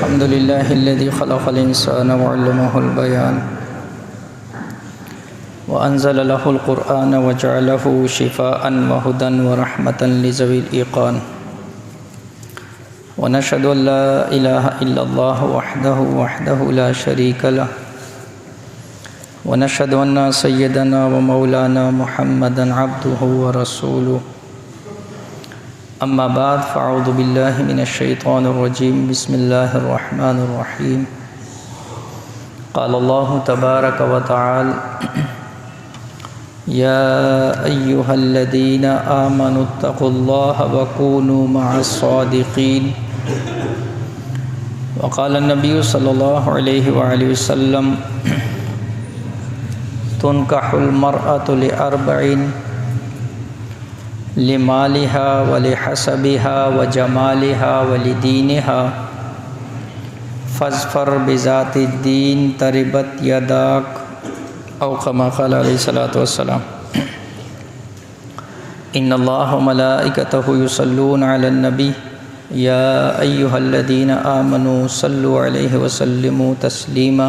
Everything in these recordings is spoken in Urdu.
الحمد لله الذي خلق الإنسان وعلمه البيان وأنزل له القرآن وجعله شفاء وهدى ورحمة لذوي الإيقان ونشهد أن لا إله إلا الله وحده لا شريك له ونشهد أن سيدنا ومولانا محمدا عبده ورسوله أما بعد فأعوذ بالله من الشيطان الرجيم بسم الله الرحمن الرحيم قال الله تبارك وتعالى يا أيها الذين آمنوا اتقوا الله وكونوا مع الصادقين وقال النبي صلى الله عليه وآله وسلم تنكح المرأة لأربع لمالها ولحسبها وجمالها ولدينها فاظفر بذات الدين تربت يداك أو كما قال عليه الصلاة والسلام إن الله وملائكته يصلون على النبي يا أيها الذين آمنوا صلوا عليه وسلموا تسليما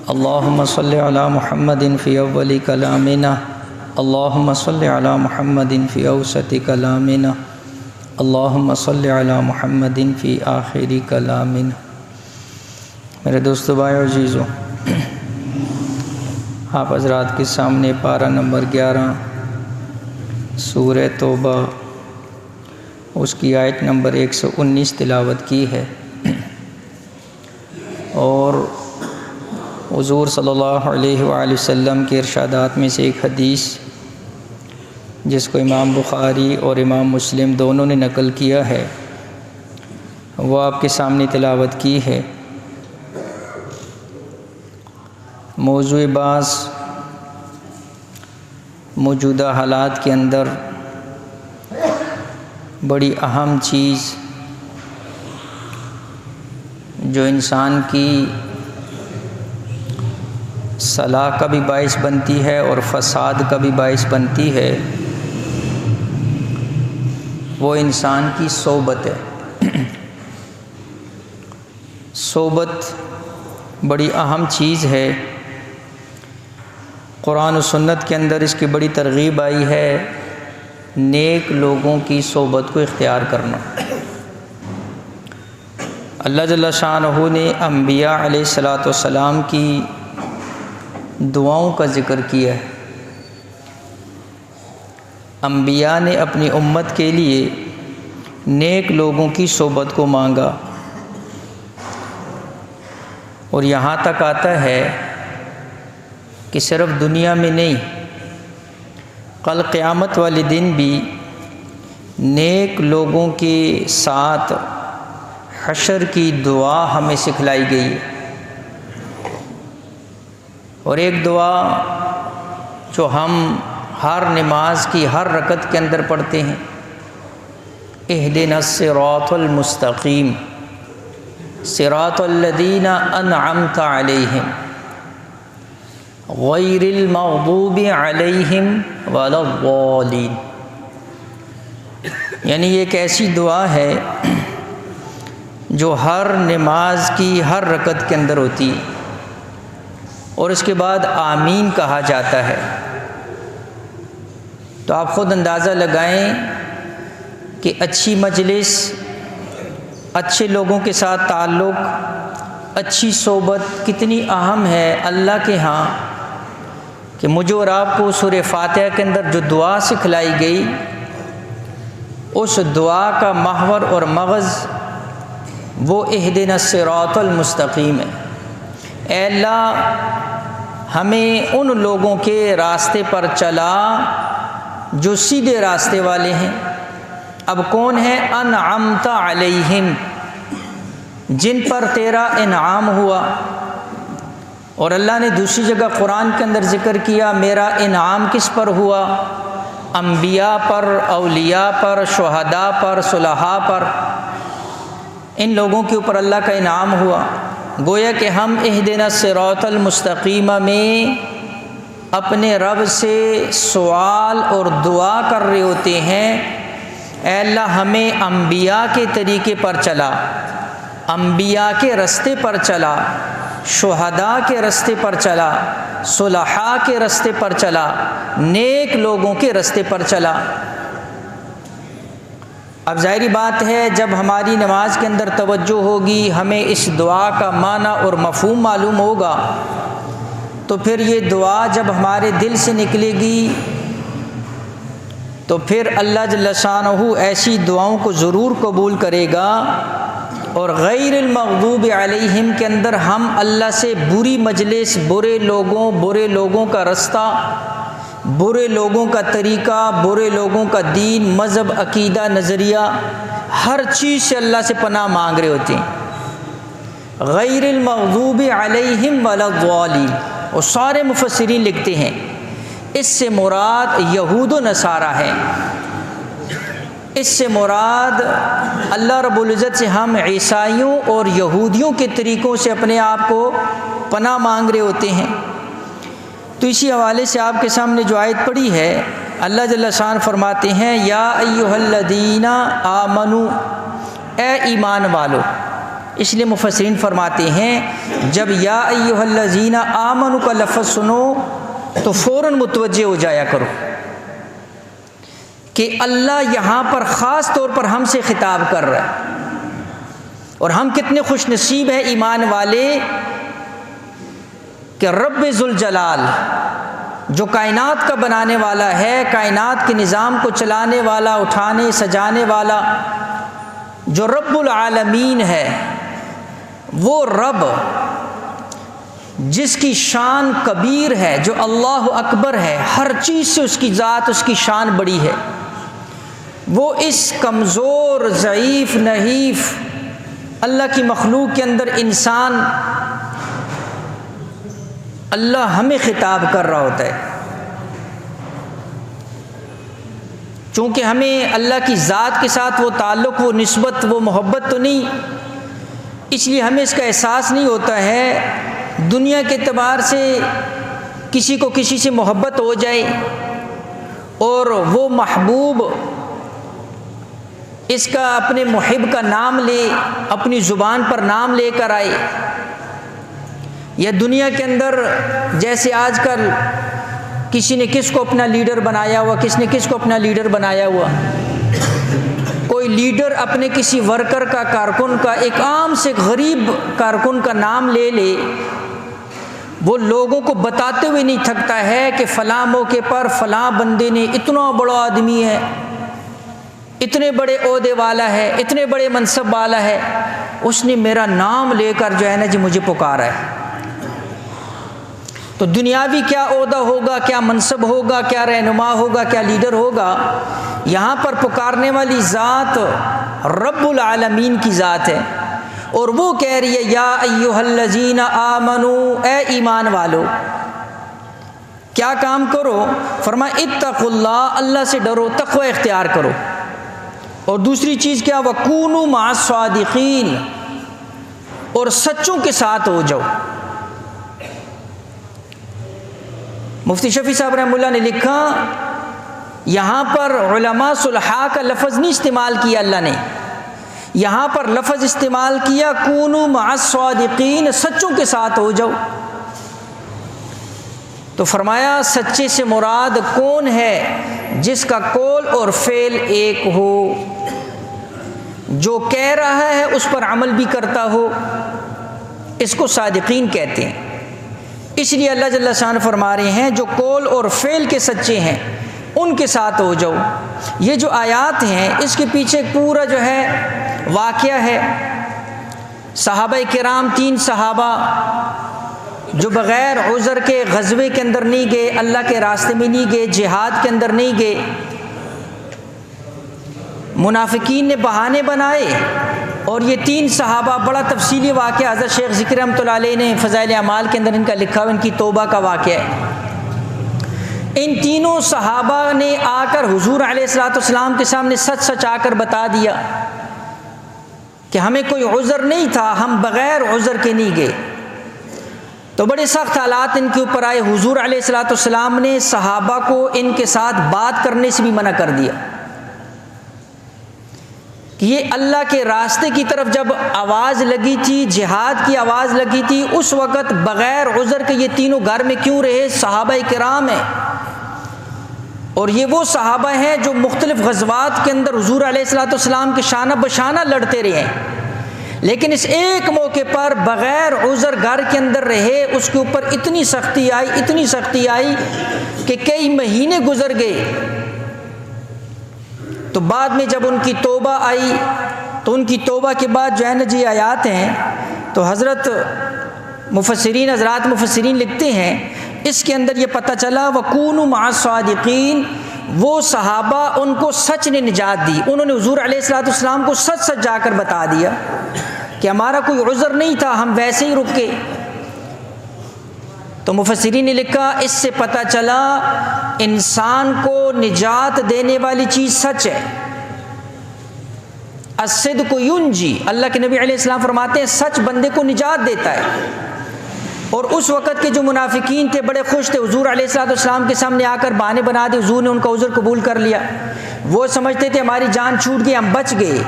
اللهم صل على محمد في أول كلامنا اللهم صل على محمد في أوسط كلامنا اللهم صل على محمد في آخر كلامنا۔ میرے دوستو بھائیو عزیزو، آپ حضرات کے سامنے پارہ نمبر 11 سورہ توبہ اس کی آیت نمبر 119 تلاوت کی ہے، اور حضور صلی اللہ علیہ وآلہ وسلم کے ارشادات میں سے ایک حدیث جس کو امام بخاری اور امام مسلم دونوں نے نقل کیا ہے وہ آپ کے سامنے تلاوت کی ہے۔ موضوع بعض موجودہ حالات کے اندر بڑی اہم چیز جو انسان کی صلاح کا بھی باعث بنتی ہے اور فساد کا بھی باعث بنتی ہے، وہ انسان کی صحبت ہے۔ صحبت بڑی اہم چیز ہے، قرآن و سنت کے اندر اس کی بڑی ترغیب آئی ہے، نیک لوگوں کی صحبت کو اختیار کرنا۔ اللہ جل شانہ نے انبیاء علیہ السلام کی دعاؤں کا ذکر کیا ہے۔ انبیاء نے اپنی امت کے لیے نیک لوگوں کی صحبت کو مانگا، اور یہاں تک آتا ہے کہ صرف دنیا میں نہیں، کل قیامت والے دن بھی نیک لوگوں کے ساتھ حشر کی دعا ہمیں سکھلائی گئی ہے، اور ایک دعا جو ہم ہر نماز کی ہر رکعت کے اندر پڑھتے ہیں، اہدنا الصراط المستقیم صراط الذین انعمت علیہم غیر المغضوب علیہم ولا الضالین۔ یعنی یہ ایک ایسی دعا ہے جو ہر نماز کی ہر رکعت کے اندر ہوتی ہے، اور اس کے بعد آمین کہا جاتا ہے۔ تو آپ خود اندازہ لگائیں کہ اچھی مجلس، اچھے لوگوں کے ساتھ تعلق، اچھی صحبت کتنی اہم ہے اللہ کے ہاں، کہ مجھے اور آپ کو سورہ فاتحہ کے اندر جو دعا سکھلائی گئی، اس دعا کا محور اور مغز وہ اہدنا الصراط المستقیم ہے۔ اے اللہ ہمیں ان لوگوں کے راستے پر چلا جو سیدھے راستے والے ہیں۔ اب کون ہے؟ انعمت علیہم، جن پر تیرا انعام ہوا۔ اور اللہ نے دوسری جگہ قرآن کے اندر ذکر کیا میرا انعام کس پر ہوا؟ انبیاء پر، اولیاء پر، شہداء پر، صلحاء پر، ان لوگوں کے اوپر اللہ کا انعام ہوا۔ گویا کہ ہم اہدنا الصراط المستقیم میں اپنے رب سے سوال اور دعا کر رہے ہوتے ہیں، اے اللہ ہمیں انبیاء کے طریقے پر چلا، انبیاء کے رستے پر چلا، شہداء کے رستے پر چلا، صلحاء کے رستے پر چلا، نیک لوگوں کے رستے پر چلا۔ اب ظاہری بات ہے جب ہماری نماز کے اندر توجہ ہوگی، ہمیں اس دعا کا معنی اور مفہوم معلوم ہوگا، تو پھر یہ دعا جب ہمارے دل سے نکلے گی تو پھر اللہ جل شانہ ایسی دعاؤں کو ضرور قبول کرے گا۔ اور غیر المغضوب علیہم کے اندر ہم اللہ سے بری مجلس، برے لوگوں کا رستہ، برے لوگوں کا طریقہ، برے لوگوں کا دین، مذہب، عقیدہ، نظریہ، ہر چیز سے اللہ سے پناہ مانگ رہے ہوتے ہیں۔ غیر المغضوب علیہم ولا الضالین، اور سارے مفسرین لکھتے ہیں اس سے مراد یہود و نصارہ ہے۔ اس سے مراد اللہ رب العزت سے ہم عیسائیوں اور یہودیوں کے طریقوں سے اپنے آپ کو پناہ مانگ رہے ہوتے ہیں۔ تو اسی حوالے سے آپ کے سامنے جو آیت پڑھی ہے، اللہ جل شان فرماتے ہیں یا ایھا الذین آمنو، اے ایمان والو۔ اس لیے مفسرین فرماتے ہیں جب یا ایھا الذین آمنو کا لفظ سنو تو فوراً متوجہ ہو جایا کرو کہ اللہ یہاں پر خاص طور پر ہم سے خطاب کر رہا ہے، اور ہم کتنے خوش نصیب ہیں ایمان والے کہ رب ذوالجلال جو کائنات کا بنانے والا ہے، کائنات کے نظام کو چلانے والا، اٹھانے سجانے والا، جو رب العالمین ہے، وہ رب جس کی شان کبیر ہے، جو اللہ اکبر ہے، ہر چیز سے اس کی ذات، اس کی شان بڑی ہے، وہ اس کمزور، ضعیف، نحیف اللہ کی مخلوق کے اندر انسان، اللہ ہمیں خطاب کر رہا ہوتا ہے۔ چونکہ ہمیں اللہ کی ذات کے ساتھ وہ تعلق، وہ نسبت، وہ محبت تو نہیں، اس لیے ہمیں اس کا احساس نہیں ہوتا ہے۔ دنیا کے اعتبار سے کسی کو کسی سے محبت ہو جائے اور وہ محبوب اس کا اپنے محب کا نام لے، اپنی زبان پر نام لے کر آئے، یا دنیا کے اندر جیسے آج کل کسی نے کس کو اپنا لیڈر بنایا ہوا، کس نے کس کو اپنا لیڈر بنایا ہوا، کوئی لیڈر اپنے کسی ورکر کا، کارکن کا، ایک عام سے غریب کارکن کا نام لے لے، وہ لوگوں کو بتاتے ہوئے نہیں تھکتا ہے کہ فلاں موقع پر فلاں بندے نے اتنا بڑا آدمی ہے، اتنے بڑے عہدے والا ہے، اتنے بڑے منصب والا ہے، اس نے میرا نام لے کر جو ہے نا جی مجھے پکارا ہے۔ تو دنیاوی کیا عہدہ ہوگا، کیا منصب ہوگا، کیا رہنما ہوگا، کیا لیڈر ہوگا، یہاں پر پکارنے والی ذات رب العالمین کی ذات ہے، اور وہ کہہ رہی ہے یا ایھا الذین آمنو، اے ایمان والو، کیا کام کرو؟ فرمایا اتقوا اللہ، اللہ سے ڈرو، تقوی اختیار کرو، اور دوسری چیز کیا؟ وکونوا مع الصادقین، اور سچوں کے ساتھ ہو جاؤ۔ مفتی شفیع صاحب رحمہ اللہ نے لکھا یہاں پر علماء صلحاء کا لفظ نہیں استعمال کیا اللہ نے، یہاں پر لفظ استعمال کیا کونوا مع الصادقین، سچوں کے ساتھ ہو جاؤ۔ تو فرمایا سچے سے مراد کون ہے؟ جس کا قول اور فعل ایک ہو، جو کہہ رہا ہے اس پر عمل بھی کرتا ہو، اس کو صادقین کہتے ہیں۔ اس لیے اللہ جل شان فرما رہے ہیں جو قول اور فعل کے سچے ہیں ان کے ساتھ ہو جاؤ۔ یہ جو آیات ہیں اس کے پیچھے پورا جو ہے واقعہ ہے، صحابہ کرام 3 صحابہ جو بغیر عذر کے غزوے کے اندر نہیں گئے، اللہ کے راستے میں نہیں گئے، جہاد کے اندر نہیں گئے، منافقین نے بہانے بنائے، اور یہ 3 صحابہ، بڑا تفصیلی واقعہ حضرت شیخ ذکر رحمۃ اللہ علیہ نے فضائل اعمال کے اندر ان کا لکھا ہوا، ان کی توبہ کا واقعہ ہے۔ ان تینوں صحابہ نے آ کر حضور علیہ الصلوۃ والسلام کے سامنے سچ سچ آ کر بتا دیا کہ ہمیں کوئی عذر نہیں تھا، ہم بغیر عذر کے نہیں گئے۔ تو بڑے سخت حالات ان کے اوپر آئے، حضور علیہ الصلوۃ والسلام نے صحابہ کو ان کے ساتھ بات کرنے سے بھی منع کر دیا کہ یہ اللہ کے راستے کی طرف جب آواز لگی تھی، جہاد کی آواز لگی تھی، اس وقت بغیر عذر کے یہ تینوں گھر میں کیوں رہے؟ صحابہ کرام ہیں، اور یہ وہ صحابہ ہیں جو مختلف غزوات کے اندر حضور علیہ الصلوۃ والسلام کے شانہ بشانہ لڑتے رہے ہیں، لیکن اس ایک موقع پر بغیر عذر گھر کے اندر رہے، اس کے اوپر اتنی سختی آئی کہ کئی مہینے گزر گئے۔ تو بعد میں جب ان کی توبہ آئی تو ان کی توبہ کے بعد جو ہے نا جی آیات ہیں، تو حضرت مفسرین لکھتے ہیں اس کے اندر یہ پتہ چلا وَكُونُوا مَعَ الصَّادِقِينَ، وہ صحابہ ان کو سچ نے نجات دی، انہوں نے حضور علیہ الصلوۃ والسلام کو سچ جا کر بتا دیا کہ ہمارا کوئی عذر نہیں تھا، ہم ویسے ہی رک گئے۔ تو مفسرین نے لکھا اس سے پتہ چلا انسان کو نجات دینے والی چیز سچ ہے۔ الصدق ینجی، اللہ کے نبی علیہ السلام فرماتے ہیں سچ بندے کو نجات دیتا ہے۔ اور اس وقت کے جو منافقین تھے بڑے خوش تھے، حضور علیہ الصلوۃ والسلام کے سامنے آ کر بہانے بنا دے، حضور نے ان کا عذر قبول کر لیا، وہ سمجھتے تھے ہماری جان چھوٹ گئی، ہم بچ گئے،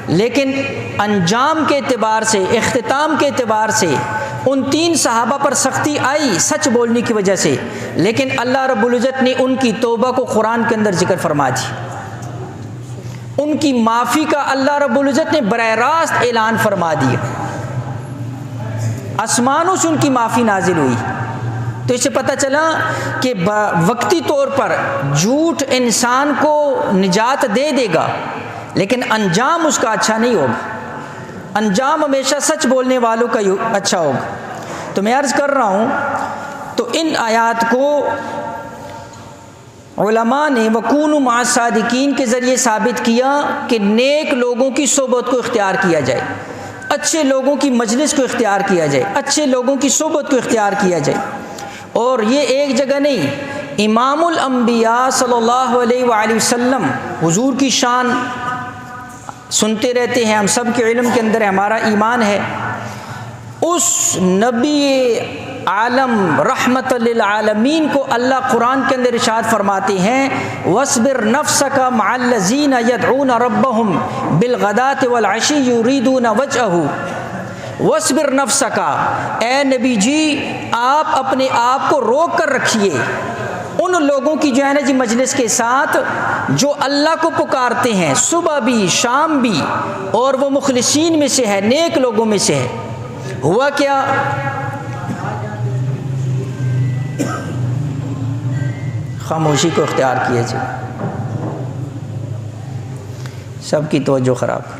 لیکن انجام کے اعتبار سے، اختتام کے اعتبار سے ان تین صحابہ پر سختی آئی سچ بولنے کی وجہ سے، لیکن اللہ رب العزت نے ان کی توبہ کو قرآن کے اندر ذکر فرما دی، ان کی معافی کا اللہ رب العزت نے براہ راست اعلان فرما دیا، آسمانوں سے ان کی معافی نازل ہوئی۔ تو اس سے پتہ چلا کہ وقتی طور پر جھوٹ انسان کو نجات دے دے گا، لیکن انجام اس کا اچھا نہیں ہوگا، انجام ہمیشہ سچ بولنے والوں کا اچھا ہوگا۔ تو میں عرض کر رہا ہوں، تو ان آیات کو علماء نے وَكُونُوا مَعَ الصَّادِقِينَ کے ذریعے ثابت کیا کہ نیک لوگوں کی صحبت کو اختیار کیا جائے، اچھے لوگوں کی مجلس کو اختیار کیا جائے، اچھے لوگوں کی صحبت کو اختیار کیا جائے۔ اور یہ ایک جگہ نہیں، امام الانبیاء صلی اللہ علیہ وآلہ وسلم، حضور کی شان سنتے رہتے ہیں، ہم سب کے علم کے اندر ہمارا ایمان ہے، اس نبی عالم رحمت للعالمین کو اللہ قرآن کے اندر ارشاد فرماتے ہیں وَاصْبِرْ نَفْسَكَ مَعَ الَّذِينَ يَدْعُونَ رَبَّهُمْ بِالْغَدَاةِ وَالْعَشِيِّ يُرِيدُونَ وَجْهَهُ وَاصْبِرْ نَفْسَكَ، اے نبی جی آپ اپنے آپ کو روک کر رکھیے ان لوگوں کی جو ہے نا جی مجلس کے ساتھ جو اللہ کو پکارتے ہیں صبح بھی شام بھی، اور وہ مخلصین میں سے ہے، نیک لوگوں میں سے ہے۔ ہوا کیا؟ خاموشی کو اختیار کیے جی، سب کی توجہ خراب کر۔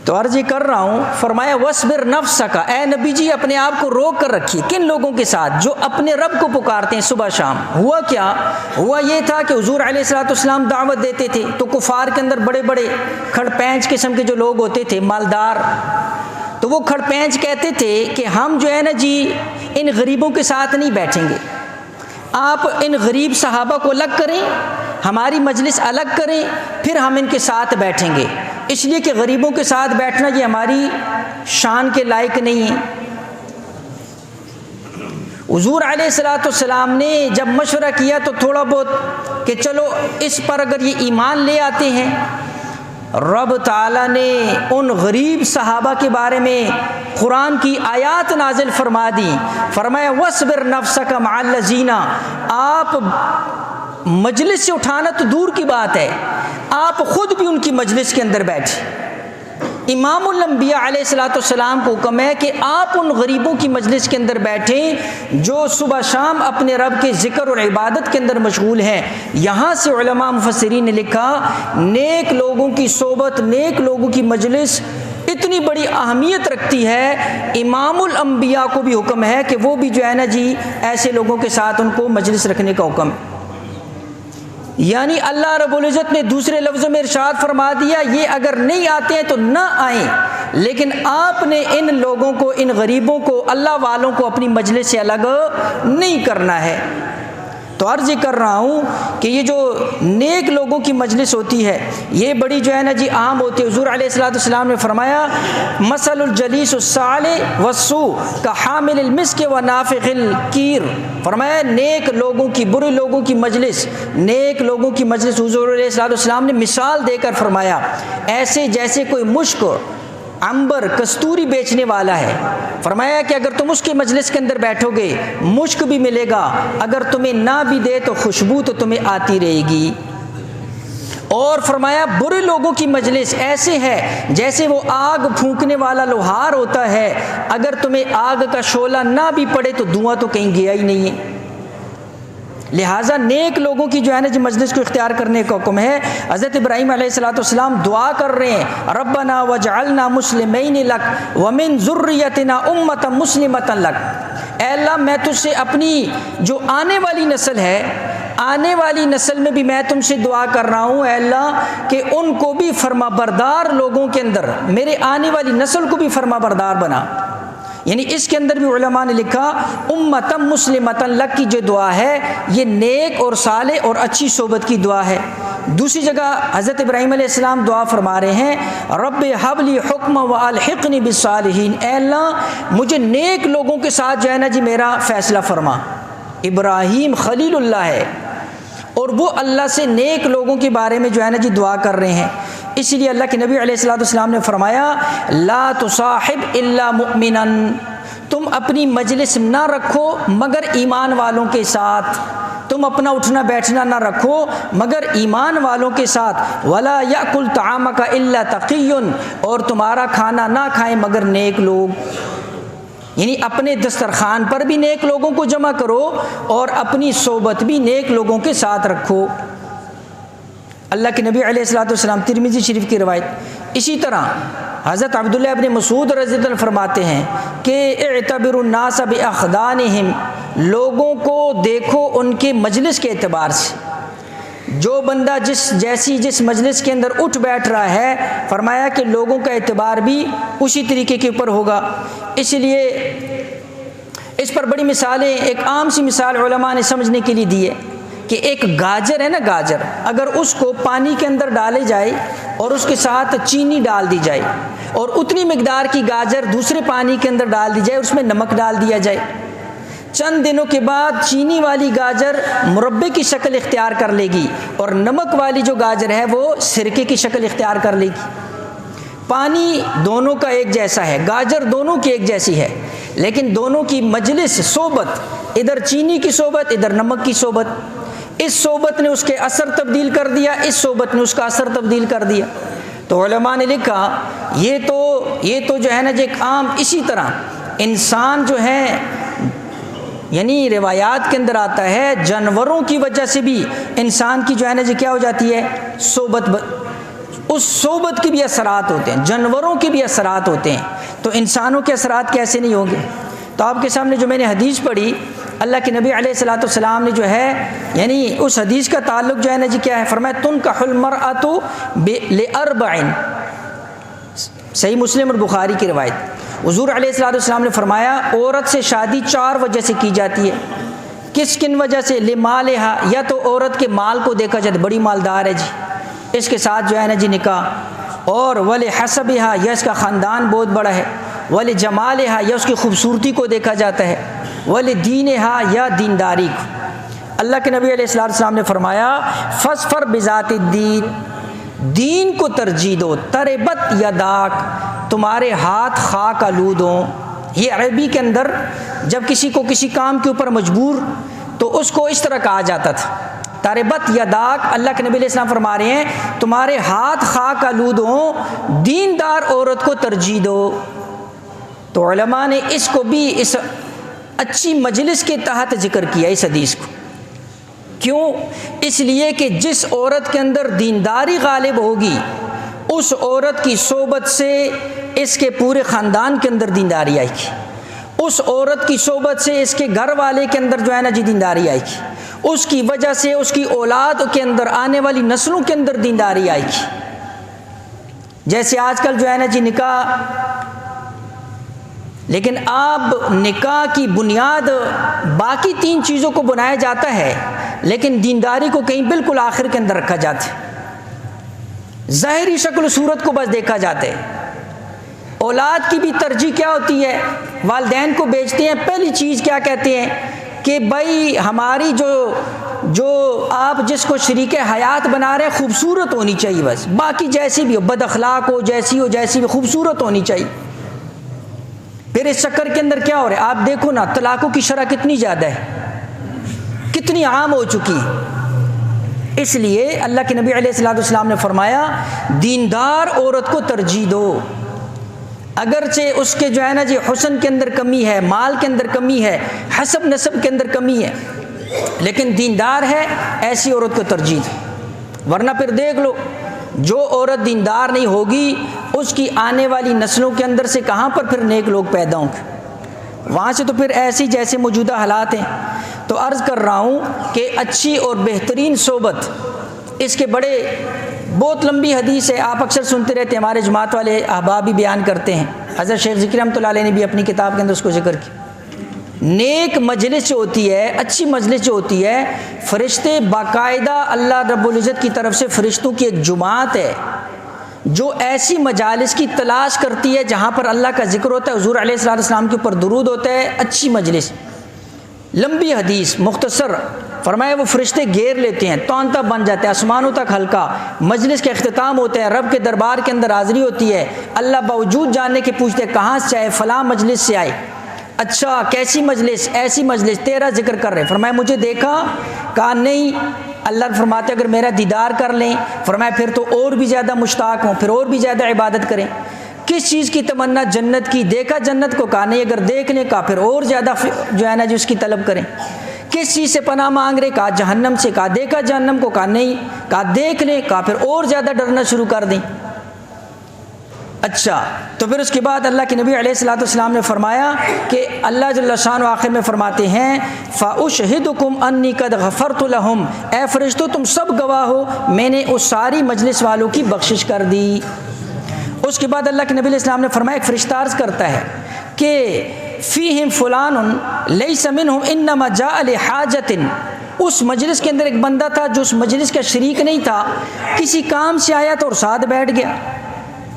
تو عرض یہ کر رہا ہوں، فرمایا وَاصْبِرْ نَفْسَكَ، اے نبی جی اپنے آپ کو روک کر رکھیے کن لوگوں کے ساتھ؟ جو اپنے رب کو پکارتے ہیں صبح شام۔ ہوا کیا؟ ہوا یہ تھا کہ حضور علیہ الصلوۃ والسلام دعوت دیتے تھے، تو کفار کے اندر بڑے بڑے کھڑ پینچ قسم کے جو لوگ ہوتے تھے مالدار، تو وہ کھڑ پینچ کہتے تھے کہ ہم جو ہے نا جی ان غریبوں کے ساتھ نہیں بیٹھیں گے، آپ ان غریب صحابہ کو الگ کریں، ہماری مجلس الگ کریں، پھر ہم ان کے ساتھ بیٹھیں گے، اس لیے کہ غریبوں کے ساتھ بیٹھنا یہ ہماری شان کے لائق نہیں ہے۔ حضور علیہ الصلوۃ والسلام نے جب مشورہ کیا تو تھوڑا بہت کہ چلو اس پر اگر یہ ایمان لے آتے ہیں، رب تعالیٰ نے ان غریب صحابہ کے بارے میں قرآن کی آیات نازل فرما دی، فرمایا وَاصْبِرْ نَفْسَكَ مَعَ الَّذِينَ، آپ مجلس سے اٹھانا تو دور کی بات ہے، آپ خود بھی ان کی مجلس کے اندر بیٹھیں۔ امام الانبیاء علیہ الصلوۃ والسلام کو حکم ہے کہ آپ ان غریبوں کی مجلس کے اندر بیٹھیں جو صبح شام اپنے رب کے ذکر اور عبادت کے اندر مشغول ہیں۔ یہاں سے علماء مفسرین نے لکھا نیک لوگوں کی صحبت، نیک لوگوں کی مجلس اتنی بڑی اہمیت رکھتی ہے، امام الانبیاء کو بھی حکم ہے کہ وہ بھی جو ہے نا جی ایسے لوگوں کے ساتھ ان کو مجلس رکھنے کا حکم ہے۔ یعنی اللہ رب العزت نے دوسرے لفظوں میں ارشاد فرما دیا یہ اگر نہیں آتے ہیں تو نہ آئیں، لیکن آپ نے ان لوگوں کو، ان غریبوں کو، اللہ والوں کو اپنی مجلس سے الگ نہیں کرنا ہے۔ تو عرض کر رہا ہوں کہ یہ جو نیک لوگوں کی مجلس ہوتی ہے یہ بڑی جو ہے نا جی عام ہوتی ہے۔ حضور علیہ السلام نے فرمایا مثل الجلیس الصالح والسوء کحامل المسک ونافخ الکیر، فرمایا نیک لوگوں کی برے لوگوں کی مجلس، نیک لوگوں کی مجلس حضور علیہ السلام نے مثال دے کر فرمایا ایسے جیسے کوئی مشک عنبر کستوری بیچنے والا ہے، فرمایا کہ اگر تم اس کی مجلس کے اندر بیٹھو گے مشک بھی ملے گا، اگر تمہیں نہ بھی دے تو خوشبو تو تمہیں آتی رہے گی۔ اور فرمایا برے لوگوں کی مجلس ایسے ہے جیسے وہ آگ پھونکنے والا لوہار ہوتا ہے، اگر تمہیں آگ کا شعلہ نہ بھی پڑے تو دھواں تو کہیں گیا ہی نہیں ہے۔ لہٰذا نیک لوگوں کی جو ہے نا جی مجلس کو اختیار کرنے کا حکم ہے۔ حضرت ابراہیم علیہ السلام دعا کر رہے ہیں ربنا وجعلنا مسلمین لک ومن ذریتنا امۃ مسلمۃ لک، اے اللہ میں تجھ سے اپنی جو آنے والی نسل ہے، آنے والی نسل میں بھی میں تم سے دعا کر رہا ہوں اے اللہ کہ ان کو بھی فرما بردار لوگوں کے اندر، میرے آنے والی نسل کو بھی فرما بردار بنا۔ یعنی اس کے اندر بھی علماء نے لکھا امتم مسلمتن لک کی جو دعا ہے یہ نیک اور صالح اور اچھی صحبت کی دعا ہے۔ دوسری جگہ حضرت ابراہیم علیہ السلام دعا فرما رہے ہیں رب حب لی حکم والحقنی بالصالحین، اے اللہ مجھے نیک لوگوں کے ساتھ جو ہے نا جی میرا فیصلہ فرما۔ ابراہیم خلیل اللہ ہے اور وہ اللہ سے نیک لوگوں کے بارے میں جو ہے نا جی دعا کر رہے ہیں۔ اسی لیے اللہ کے نبی علیہ السلام نے فرمایا لا تصاحب الا مؤمنا، تم اپنی مجلس نہ رکھو مگر ایمان والوں کے ساتھ، تم اپنا اٹھنا بیٹھنا نہ رکھو مگر ایمان والوں کے ساتھ، ولا یاکل طعامک الا تقی، اور تمہارا کھانا نہ کھائیں مگر نیک لوگ۔ یعنی اپنے دسترخوان پر بھی نیک لوگوں کو جمع کرو اور اپنی صحبت بھی نیک لوگوں کے ساتھ رکھو۔ اللہ کے نبی علیہ السلام ترمذی شریف کی روایت۔ اسی طرح حضرت عبداللہ ابن مسعود رضی اللہ عنہ فرماتے ہیں کہ اعتبروا الناس باخدانہم، لوگوں کو دیکھو ان کے مجلس کے اعتبار سے، جو بندہ جس مجلس کے اندر اٹھ بیٹھ رہا ہے فرمایا کہ لوگوں کا اعتبار بھی اسی طریقے کے اوپر ہوگا۔ اس لیے اس پر بڑی مثالیں، ایک عام سی مثال علماء نے سمجھنے کے لیے دی ہے کہ ایک گاجر ہے نا، گاجر اگر اس کو پانی کے اندر ڈالے جائے اور اس کے ساتھ چینی ڈال دی جائے اور اتنی مقدار کی گاجر دوسرے پانی کے اندر ڈال دی جائے، اس میں نمک ڈال دیا جائے، چند دنوں کے بعد چینی والی گاجر مربے کی شکل اختیار کر لے گی اور نمک والی جو گاجر ہے وہ سرکے کی شکل اختیار کر لے گی۔ پانی دونوں کا ایک جیسا ہے، گاجر دونوں کی ایک جیسی ہے، لیکن دونوں کی مجلس صحبت، ادھر چینی کی صحبت ادھر نمک کی صحبت، اس صحبت نے اس کے اثر تبدیل کر دیا، اس صحبت نے اس کا اثر تبدیل کر دیا۔ تو علماء نے لکھا یہ تو جو ہے نا ایک عام، اسی طرح انسان جو ہے یعنی روایات کے اندر آتا ہے جانوروں کی وجہ سے بھی انسان کی جو ہے نا جی کیا ہو جاتی ہے صحبت، اس صحبت کے بھی اثرات ہوتے ہیں، جانوروں کے بھی اثرات ہوتے ہیں، تو انسانوں کے اثرات کیسے نہیں ہوں گے؟ تو آپ کے سامنے جو میں نے حدیث پڑھی، اللہ کے نبی علیہ السلام نے جو ہے یعنی اس حدیث کا تعلق جو ہے نا جی کیا ہے، فرمایا تنکح المرأۃ لاربع، صحیح مسلم اور بخاری کی روایت۔ حضور علیہ السلام نے فرمایا عورت سے شادی 4 وجہ سے کی جاتی ہے۔ کس کن وجہ سے؟ لمالہا، یا تو عورت کے مال کو دیکھا جاتا ہے، بڑی مالدار ہے جی، اس کے ساتھ جو ہے نا جی نکاح، اور ولحسبہا، یا اس کا خاندان بہت بڑا ہے، ولجمالہا، یا اس کی خوبصورتی کو دیکھا جاتا ہے، ولدینہا، یا دینداری کو۔ اللہ کے نبی علیہ السلام نے فرمایا فاظفر بذات الدین، دین کو ترجیح دو، تربت یداک، تمہارے ہاتھ خاک آلود ہوں۔ یہ عربی کے اندر جب کسی کو کسی کام کے اوپر مجبور تو اس کو اس طرح کہا جاتا تھا، تربت یداک۔ اللہ کے نبی علیہ السلام فرما رہے ہیں تمہارے ہاتھ خاک آلود ہوں، دیندار عورت کو ترجیح دو۔ تو علماء نے اس کو بھی اس اچھی مجلس کے تحت ذکر کیا اس حدیث کو۔ کیوں؟ اس لیے کہ جس عورت کے اندر دینداری غالب ہوگی اس عورت کی صحبت سے اس کے پورے خاندان کے اندر دینداری آئے گی، اس عورت کی صحبت سے اس کے گھر والے کے اندر جو ہے نا جی دینداری آئے گی، اس کی وجہ سے اس کی اولاد کے اندر، آنے والی نسلوں کے اندر دینداری آئے گی۔ جیسے آج کل جو ہے نا جی نکاح لیکن اب نکاح کی بنیاد باقی 3 چیزوں کو بنایا جاتا ہے، لیکن دینداری کو کہیں بالکل آخر کے اندر رکھا جاتا ہے، ظاہری شکل و صورت کو بس دیکھا جاتا ہے۔ اولاد کی بھی ترجیح کیا ہوتی ہے؟ والدین کو بیچتے ہیں، پہلی چیز کیا کہتے ہیں کہ بھائی ہماری جو آپ جس کو شریک حیات بنا رہے ہیں خوبصورت ہونی چاہیے، بس باقی جیسی بھی ہو، بد اخلاق ہو، جیسی بھی خوبصورت ہونی چاہیے۔ پھر اس چکر کے اندر کیا ہو رہا ہے؟ آپ دیکھو نا، طلاقوں کی شرح کتنی زیادہ ہے، کتنی عام ہو چکی ہے۔ اس لیے اللہ کے نبی علیہ الصلوۃ والسلام نے فرمایا دیندار عورت کو ترجیح دو، اگرچہ اس کے جو ہے نا جی حسن کے اندر کمی ہے، مال کے اندر کمی ہے، حسب نسب کے اندر کمی ہے، لیکن دیندار ہے، ایسی عورت کو ترجیح دو۔ ورنہ پھر دیکھ لو، جو عورت دیندار نہیں ہوگی اس کی آنے والی نسلوں کے اندر سے کہاں پر پھر نیک لوگ پیدا ہوں گے؟ وہاں سے تو پھر ایسی جیسے موجودہ حالات ہیں۔ تو عرض کر رہا ہوں کہ اچھی اور بہترین صحبت، اس کے بہت لمبی حدیث ہے، آپ اکثر سنتے رہتے ہیں، ہمارے جماعت والے احباب بھی بیان کرتے ہیں، حضرت شیخ ذکری رحمۃ اللہ علیہ نے بھی اپنی کتاب کے اندر اس کو ذکر کیا۔ نیک مجلس جو ہوتی ہے، اچھی مجلس جو ہوتی ہے، فرشتے باقاعدہ اللہ رب العزت کی طرف سے فرشتوں کی ایک جماعت ہے جو ایسی مجالس کی تلاش کرتی ہے جہاں پر اللہ کا ذکر ہوتا ہے، حضور علیہ الصلوۃ والسلام کے اوپر درود ہوتا ہے، اچھی مجلس۔ لمبی حدیث، مختصر فرمایا وہ فرشتے گھیر لیتے ہیں، تونتا بن جاتا ہے آسمانوں تک ہلکا، مجلس کا اختتام ہوتا ہے، رب کے دربار کے اندر حاضری ہوتی ہے، اللہ باوجود جاننے کے پوچھتے ہیں کہاں سے آئے؟ فلاں مجلس سے آئے۔ اچھا کیسی مجلس؟ ایسی مجلس، تیرا ذکر کر رہے۔ فرمایا مجھے دیکھا؟ کہا نہیں۔ اللہ فرماتے اگر میرا دیدار کر لیں، فرمایا پھر تو اور بھی زیادہ مشتاق ہوں، پھر اور بھی زیادہ عبادت کریں۔ کس چیز کی تمنا؟ جنت کی۔ دیکھا جنت کو؟ کہا نہیں۔ اگر دیکھ لیں، کہا پھر اور زیادہ جو ہے نا جو اس کی طلب کریں۔ کس چیز سے پناہ مانگ رہے؟ کہا جہنم سے۔ کہا دیکھا جہنم کو؟ کہا نہیں۔ کہا دیکھ لیں، کہا پھر اور زیادہ ڈرنا شروع کر دیں۔ اچھا تو پھر اس کے بعد اللہ کے نبی علیہ الصلوۃ والسلام نے فرمایا کہ اللہ جل شانہ آخر میں فرماتے ہیں فَأُشْهِدُكُمْ أَنِّي قَدْ غَفَرْتُ لَهُمْ، اے فرشتوں تم سب گواہ ہو میں نے اس ساری مجلس والوں کی بخشش کر دی۔ اس کے بعد اللہ کے نبی علیہ السلام نے فرمایا، ایک فرشتہ عرض کرتا ہے کہ فِيهِمْ فُلَانٌ لَيْسَ مِنْهُمْ إِنَّمَا جَاءَ لِحَاجَةٍ، اس مجلس کے اندر ایک بندہ تھا جو اس مجلس کا شریک نہیں تھا، کسی کام سے آیا تھا اور ساتھ بیٹھ گیا،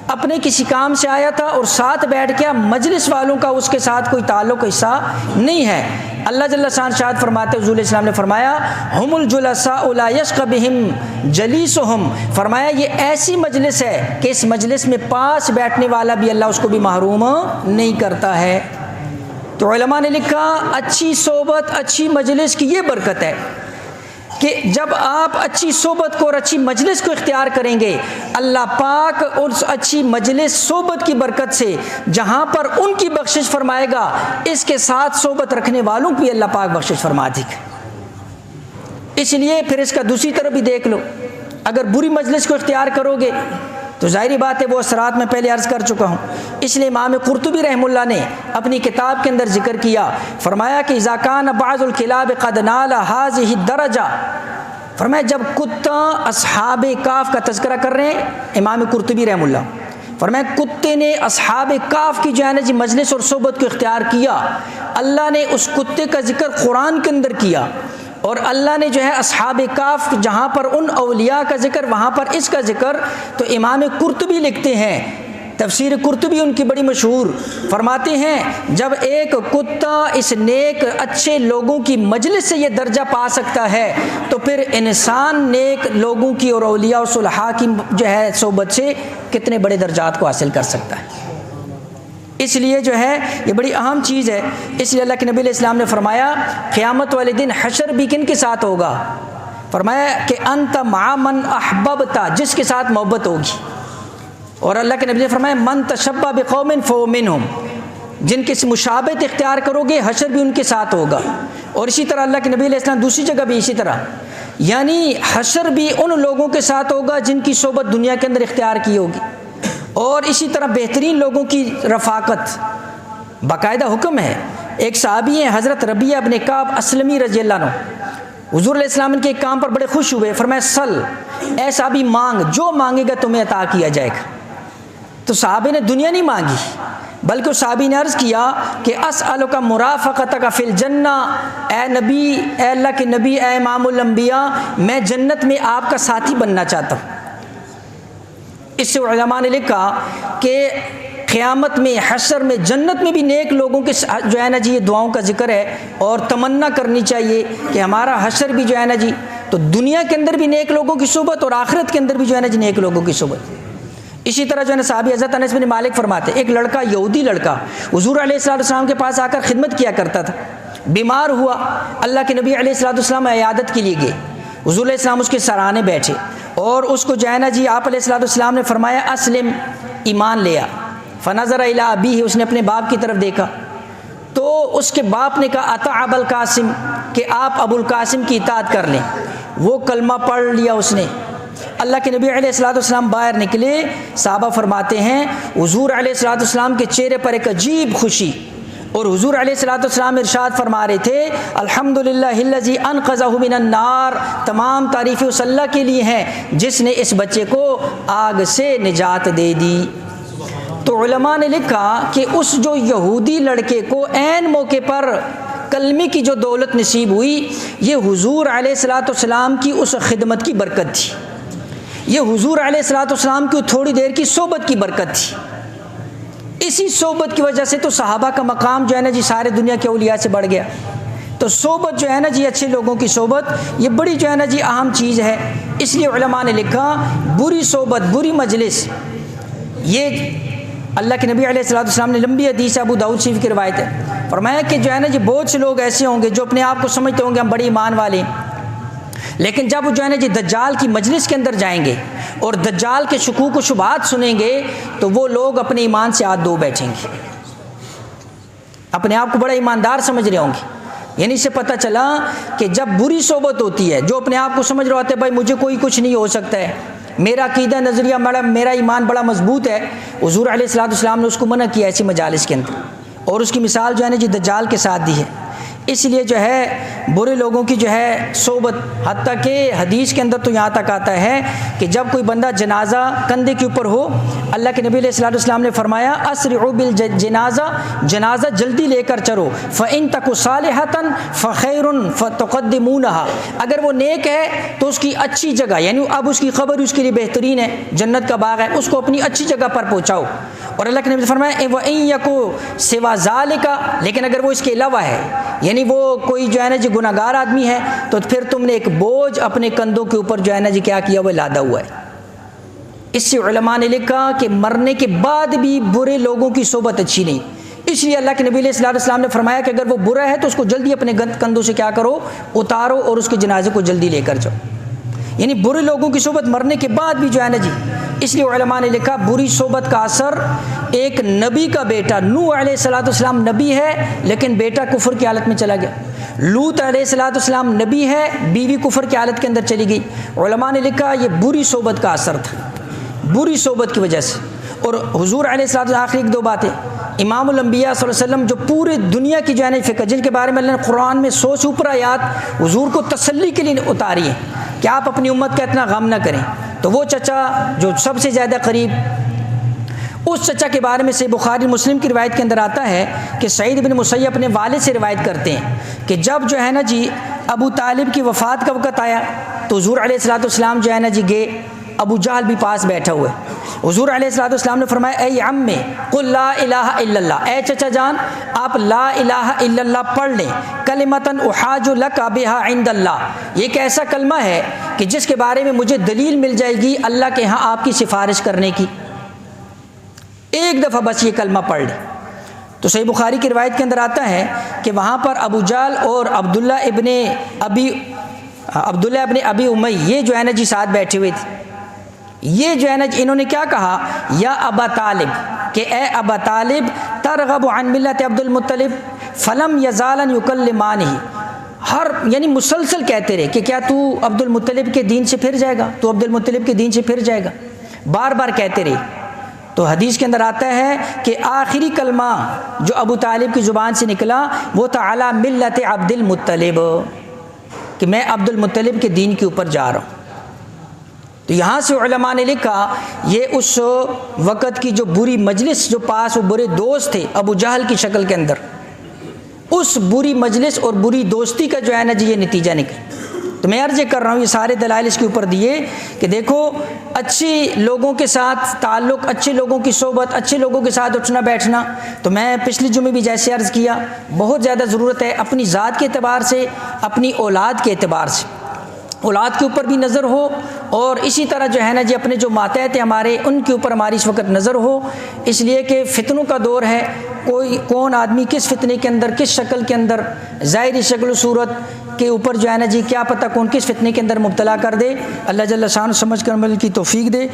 اپنے کسی کام سے آیا تھا اور ساتھ بیٹھ گیا، مجلس والوں کا اس کے ساتھ کوئی تعلق حصہ نہیں ہے۔ اللہ جل شان شاد فرماتے حضور علیہ السلام نے فرمایا ہم الجلساء لا یشق بہم جلیسہم، فرمایا یہ ایسی مجلس ہے کہ اس مجلس میں پاس بیٹھنے والا بھی اللہ اس کو بھی محروم نہیں کرتا ہے۔ تو علماء نے لکھا اچھی صحبت، اچھی مجلس کی یہ برکت ہے کہ جب آپ اچھی صحبت کو اور اچھی مجلس کو اختیار کریں گے، اللہ پاک اس اچھی مجلس صحبت کی برکت سے جہاں پر ان کی بخشش فرمائے گا، اس کے ساتھ صحبت رکھنے والوں کو بھی اللہ پاک بخشش فرما دے گا۔ اس لیے پھر اس کا دوسری طرف بھی دیکھ لو، اگر بری مجلس کو اختیار کرو گے تو ظاہری بات ہے وہ اثرات میں پہلے عرض کر چکا ہوں۔ اس لیے امام قرطبی رحمہ اللہ نے اپنی کتاب کے اندر ذکر کیا، فرمایا کہ اذا کان بعض الکلاب قد نال هذه الدرجہ، فرمایا جب کتا اصحاب کاف کا تذکرہ کر رہے ہیں امام قرطبی رحمہ اللہ، فرمایا کتے نے اصحاب کاف کی جو ہے نا جی مجلس اور صحبت کو اختیار کیا، اللہ نے اس کتے کا ذکر قرآن کے اندر کیا، اور اللہ نے جو ہے اصحاب کاف جہاں پر ان اولیاء کا ذکر وہاں پر اس کا ذکر، تو امام قرطبی لکھتے ہیں، تفسیر قرطبی ان کی بڑی مشہور، فرماتے ہیں جب ایک کتا اس نیک اچھے لوگوں کی مجلس سے یہ درجہ پا سکتا ہے تو پھر انسان نیک لوگوں کی اور اولیاء اور صلحاء کی جو ہے صحبت سے کتنے بڑے درجات کو حاصل کر سکتا ہے۔ اس لیے جو ہے یہ بڑی اہم چیز ہے۔ اس لیے اللہ کے نبی علیہ السلام نے فرمایا قیامت والے دن حشر بھی کن کے ساتھ ہوگا؟ فرمایا کہ انت مع من احببت، جس کے ساتھ محبت ہوگی، اور اللہ کے نبی نے فرمایا من تشبہ بقوم فهو منهم، جن کی مشابہت اختیار کرو گے حشر بھی ان کے ساتھ ہوگا۔ اور اسی طرح اللہ کے نبی علیہ السلام دوسری جگہ بھی اسی طرح، یعنی حشر بھی ان لوگوں کے ساتھ ہوگا جن کی صحبت دنیا کے اندر اختیار کی ہوگی، اور اسی طرح بہترین لوگوں کی رفاقت باقاعدہ حکم ہے۔ ایک صحابی ہیں حضرت ربیعہ ابن کعب اسلمی رضی اللہ عنہ، حضور علیہ السلام ان کے ایک کام پر بڑے خوش ہوئے، فرمایا سل، اے صحابی مانگ، جو مانگے گا تمہیں عطا کیا جائے گا۔ تو صحابے نے دنیا نہیں مانگی بلکہ اس صحابی نے عرض کیا کہ اسألک مرافقتک فی الجنہ، اے نبی، اے اللہ کے نبی، اے امام الانبیاء، میں جنت میں آپ کا ساتھی بننا چاہتا ہوں۔ اس سے علماء نے لکھا کہ قیامت میں، حشر میں، جنت میں بھی نیک لوگوں کے جو ہے نا جی یہ دعاؤں کا ذکر ہے، اور تمنا کرنی چاہیے کہ ہمارا حشر بھی جو ہے نا جی، تو دنیا کے اندر بھی نیک لوگوں کی صحبت اور آخرت کے اندر بھی جو ہے نا جی نیک لوگوں کی صحبت۔ اسی طرح جو ہے نا صحابی حضرت انس بن مالک فرماتے، ایک لڑکا، یہودی لڑکا حضور علیہ السلام کے پاس آ کر خدمت کیا کرتا تھا، بیمار ہوا، اللہ کے نبی علیہ السلام عیادت کے لیے گئے، حضور علیہ السلام اس کے سرانے بیٹھے اور اس کو جو ہے نا جی آپ علیہ السلام نے فرمایا اسلم، ایمان لیا۔ فنظر الی ابیہ، اس نے اپنے باپ کی طرف دیکھا تو اس کے باپ نے کہا اطع ابا القاسم، کہ آپ ابو القاسم کی اطاعت کر لیں۔ وہ کلمہ پڑھ لیا اس نے۔ اللہ کے نبی علیہ السلام باہر نکلے، صحابہ فرماتے ہیں حضور علیہ السلام کے چہرے پر ایک عجیب خوشی، اور حضور علیہ السلام ارشاد فرما رہے تھے الحمدللہ الذی انقذہ من النار، تمام تعریفیں اس اللہ کے لیے ہیں جس نے اس بچے کو آگ سے نجات دے دی۔ تو علماء نے لکھا کہ اس جو یہودی لڑکے کو عین موقع پر کلمے کی جو دولت نصیب ہوئی، یہ حضور علیہ السلام کی اس خدمت کی برکت تھی، یہ حضور علیہ السلام کی تھوڑی دیر کی صحبت کی برکت تھی۔ اسی صحبت کی وجہ سے تو صحابہ کا مقام جو ہے نا جی سارے دنیا کے اولیاء سے بڑھ گیا۔ تو صحبت جو ہے نا جی، اچھے لوگوں کی صحبت، یہ بڑی جو ہے نا جی اہم چیز ہے۔ اس لیے علماء نے لکھا بری صحبت، بری مجلس، یہ اللہ کے نبی علیہ السلام نے لمبی حدیث ابو داؤد شریف کی روایت ہے، فرمایا کہ جو ہے نا جی بہت سے لوگ ایسے ہوں گے جو اپنے آپ کو سمجھتے ہوں گے ہم بڑے ایمان والے، لیکن جب وہ جو ہے نا جی دجال کی مجلس کے اندر جائیں گے اور دجال کے شکوک و شبہات سنیں گے تو وہ لوگ اپنے ایمان سے ہاتھ دھو بیٹھیں گے، اپنے آپ کو بڑا ایماندار سمجھ رہے ہوں گے۔ یعنی اس سے پتہ چلا کہ جب بری صحبت ہوتی ہے، جو اپنے آپ کو سمجھ رہا ہوتا ہے بھائی مجھے کوئی کچھ نہیں ہو سکتا ہے، میرا عقیدہ نظریہ، میرا ایمان بڑا مضبوط ہے، حضور علیہ السلام نے اس کو منع کیا ایسی مجالس کے اندر، اور اس کی مثال جو ہے نا جی دجال کے ساتھ دی ہے۔ اس لیے جو ہے برے لوگوں کی جو ہے صحبت، حتیٰ کہ حدیث کے اندر تو یہاں تک آتا ہے کہ جب کوئی بندہ جنازہ کندھے کے اوپر ہو، اللہ کے نبی علیہ السلام نے فرمایا اسرعوا بالجنازہ، جنازہ جلدی لے کر چلو، فإن تک صالحۃ فخیر فتقدمونها، اگر وہ نیک ہے تو اس کی اچھی جگہ، یعنی اب اس کی خبر اس کے لیے بہترین ہے، جنت کا باغ ہے، اس کو اپنی اچھی جگہ پر پہنچاؤ۔ اور اللہ کے نبی نے فرمایا وَإِن يَكُ سِوَى ذَلِكَ، لیکن اگر وہ اس کے علاوہ ہے، یعنی وہ کوئی جو ہے نا جی گناہ گار آدمی ہے، تو پھر تم نے ایک بوجھ اپنے کندھوں کے اوپر جو ہے نا جی کیا کیا، وہ لادا ہوا ہے۔ اس سے علماء نے لکھا کہ مرنے کے بعد بھی برے لوگوں کی صحبت اچھی نہیں، اس لیے اللہ کے نبی علیہ السلام نے فرمایا کہ اگر وہ برا ہے تو اس کو جلدی اپنے کندھوں سے کیا کرو، اتارو، اور اس کے جنازے کو جلدی لے کر جاؤ۔ یعنی برے لوگوں کی صحبت مرنے کے بعد بھی جو ہے نا جی، اس لیے علماء نے لکھا بری صحبت کا اثر، ایک نبی کا بیٹا نوح علیہ السلام نبی ہے لیکن بیٹا کفر کی حالت میں چلا گیا، لوط علیہ السلام نبی ہے، بیوی کفر کی حالت کے اندر چلی گئی۔ علماء نے لکھا یہ بری صحبت کا اثر تھا، بری صحبت کی وجہ سے۔ اور حضور علیہ السلام آخری ایک دو باتیں، امام الانبیاء صلی اللہ علیہ وسلم جو پورے دنیا کی جو ہے نا فقہ، جن کے بارے میں اللہ نے قرآن میں 100 سے اوپر آیات حضور کو تسلی کے لیے اتاری ہیں کہ آپ اپنی امت کا اتنا غم نہ کریں، تو وہ چچا جو سب سے زیادہ قریب، اس چچا کے بارے میں سے بخاری مسلم کی روایت کے اندر آتا ہے کہ سعید بن مسیب اپنے والد سے روایت کرتے ہیں کہ جب جو ہے نا جی ابو طالب کی وفات کا وقت آیا تو حضور علیہ السلام جو ہے نا جی گئے، ابو جہل بھی پاس بیٹھا ہوا ہے۔ حضور علیہ السلام نے فرمایا اے عمّ قل لا الہ الا اللہ، اے چچا جان آپ لا الہ الا اللہ پڑھ لیں، کلمۃ احاج لک بہا عند اللہ، یہ ایک ایسا کلمہ ہے کہ جس کے بارے میں مجھے دلیل مل جائے گی اللہ کے ہاں آپ کی سفارش کرنے کی، ایک دفعہ بس یہ کلمہ پڑھ لیں۔ تو صحیح بخاری کی روایت کے اندر آتا ہے کہ وہاں پر ابو جہل اور عبداللہ ابن ابی امی یہ جو ہے نا جی ساتھ بیٹھے ہوئے تھے، یہ جو ہے نا انہوں نے کیا کہا، یا ابا طالب، کہ اے ابا طالب ترغب عن ملت عبد المطلب فلم یزالا یکلمانہ، یعنی مسلسل کہتے رہے کہ کیا تو عبد المطلب کے دین سے پھر جائے گا، تو عبد المطلب کے دین سے پھر جائے گا، بار بار کہتے رہے۔ تو حدیث کے اندر آتا ہے کہ آخری کلمہ جو ابو طالب کی زبان سے نکلا وہ تھا علی ملت عبد المطلب، کہ میں عبد المطلب کے دین کے اوپر جا رہا ہوں۔ تو یہاں سے علماء نے لکھا یہ اس وقت کی جو بری مجلس جو پاس وہ برے دوست تھے ابو جہل کی شکل کے اندر، اس بری مجلس اور بری دوستی کا جو ہے نا جی یہ نتیجہ نکلا۔ تو میں عرض کر رہا ہوں یہ سارے دلائل اس کے اوپر دیے کہ دیکھو اچھے لوگوں کے ساتھ تعلق، اچھے لوگوں کی صحبت، اچھے لوگوں کے ساتھ اٹھنا بیٹھنا، تو میں پچھلی جمعے بھی جیسے عرض کیا بہت زیادہ ضرورت ہے اپنی ذات کے اعتبار سے، اپنی اولاد کے اعتبار سے، اولاد کے اوپر بھی نظر ہو، اور اسی طرح جو ہے نا جی اپنے جو ماتحت ہیں ہمارے ان کے اوپر ہماری اس وقت نظر ہو، اس لیے کہ فتنوں کا دور ہے، کون آدمی کس فتنے کے اندر، کس شکل کے اندر، ظاہری شکل و صورت کے اوپر جو ہے نا جی کیا پتہ کون کس فتنے کے اندر مبتلا کر دے۔ اللہ جل شانہ سمجھ کر عمل کی توفیق دے۔